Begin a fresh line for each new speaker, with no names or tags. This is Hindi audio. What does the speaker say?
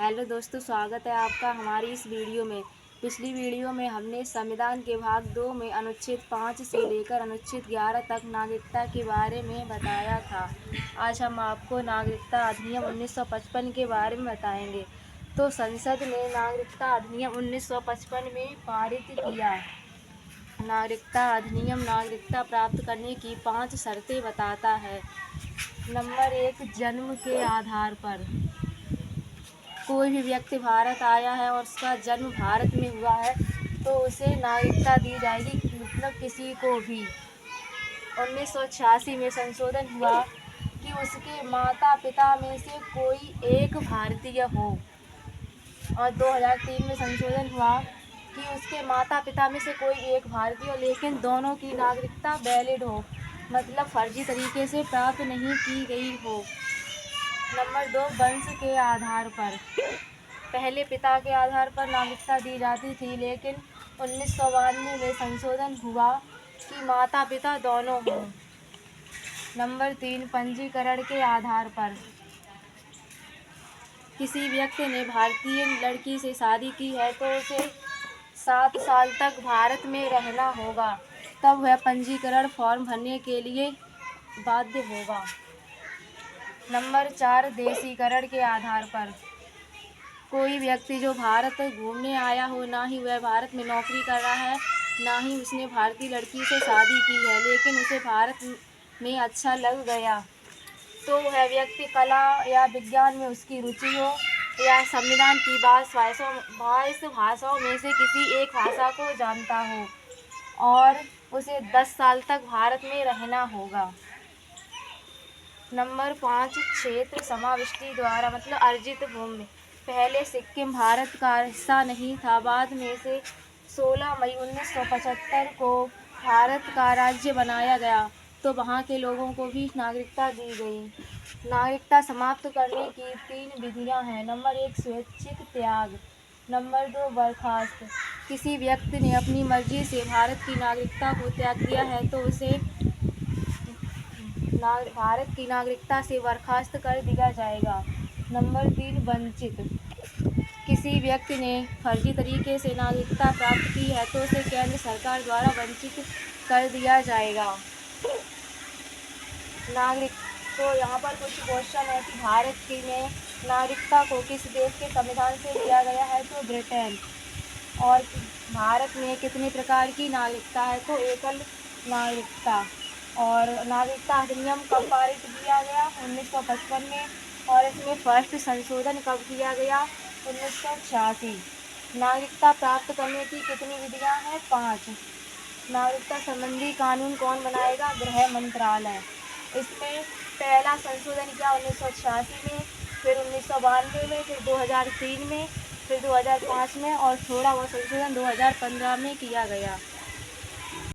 हेलो दोस्तों, स्वागत है आपका हमारी इस वीडियो में। पिछली वीडियो में हमने संविधान के भाग 2 में अनुच्छेद 5 से लेकर अनुच्छेद 11 तक नागरिकता के बारे में बताया था। आज हम आपको नागरिकता अधिनियम 1955 के बारे में बताएंगे। तो संसद ने नागरिकता अधिनियम 1955 में पारित किया। नागरिकता अधिनियम नागरिकता प्राप्त करने की 5 शर्तें बताता है। नंबर 1, जन्म के आधार पर। कोई भी व्यक्ति भारत आया है और उसका जन्म भारत में हुआ है तो उसे नागरिकता दी जाएगी, मतलब किसी को भी। 1986 में संशोधन हुआ कि उसके माता पिता में से कोई एक भारतीय हो, और 2003 में संशोधन हुआ कि उसके माता पिता में से कोई एक भारतीय हो, लेकिन दोनों की नागरिकता वैलिड हो, मतलब फर्जी तरीके से प्राप्त नहीं की गई हो। नंबर 2, वंश के आधार पर। पहले पिता के आधार पर नागरिकता दी जाती थी, लेकिन 1992 में संशोधन हुआ कि माता पिता दोनों हों। नंबर 3, पंजीकरण के आधार पर। किसी व्यक्ति ने भारतीय लड़की से शादी की है तो उसे 7 साल तक भारत में रहना होगा, तब वह पंजीकरण फॉर्म भरने के लिए बाध्य होगा। नंबर 4, देशीकरण के आधार पर। कोई व्यक्ति जो भारत घूमने आया हो, ना ही वह भारत में नौकरी कर रहा है, ना ही उसने भारतीय लड़की से शादी की है, लेकिन उसे भारत में अच्छा लग गया, तो वह व्यक्ति कला या विज्ञान में उसकी रुचि हो, या संविधान की 22 भाषाओं में से किसी एक भाषा को जानता हो, और उसे 10 साल तक भारत में रहना होगा। नंबर 5, क्षेत्र समाविष्टि द्वारा, मतलब अर्जित भूमि। पहले सिक्किम भारत का हिस्सा नहीं था, बाद में से 16 मई 1975 को भारत का राज्य बनाया गया, तो वहाँ के लोगों को भी नागरिकता दी गई। नागरिकता समाप्त करने की 3 विधियाँ हैं। नंबर 1, स्वैच्छिक त्याग। नंबर 2, बर्खास्त। किसी व्यक्ति ने अपनी मर्जी से भारत की नागरिकता को त्याग दिया है तो उसे भारत की नागरिकता से बर्खास्त कर दिया जाएगा। नंबर 3, वंचित। किसी व्यक्ति ने फर्जी तरीके से नागरिकता प्राप्त की है तो उसे केंद्र सरकार द्वारा वंचित कर दिया जाएगा। नागरिक तो यहाँ पर कुछ क्वेश्चन है कि भारत की में नागरिकता को किस देश के संविधान से दिया गया है, तो ब्रिटेन। और भारत में कितने प्रकार की नागरिकता है, तो एकल नागरिकता। और नागरिकता अधिनियम कब पारित किया गया, 1955 में। और इसमें फर्स्ट संशोधन कब किया गया, 1986। नागरिकता प्राप्त करने की कितनी विधियाँ हैं, 5। नागरिकता संबंधी कानून कौन बनाएगा, गृह मंत्रालय। इसमें पहला संशोधन किया 1986 में, फिर 1992 में, फिर 2003 में, फिर 2005 में, और थोड़ा बहुत संशोधन 2015 में किया गया।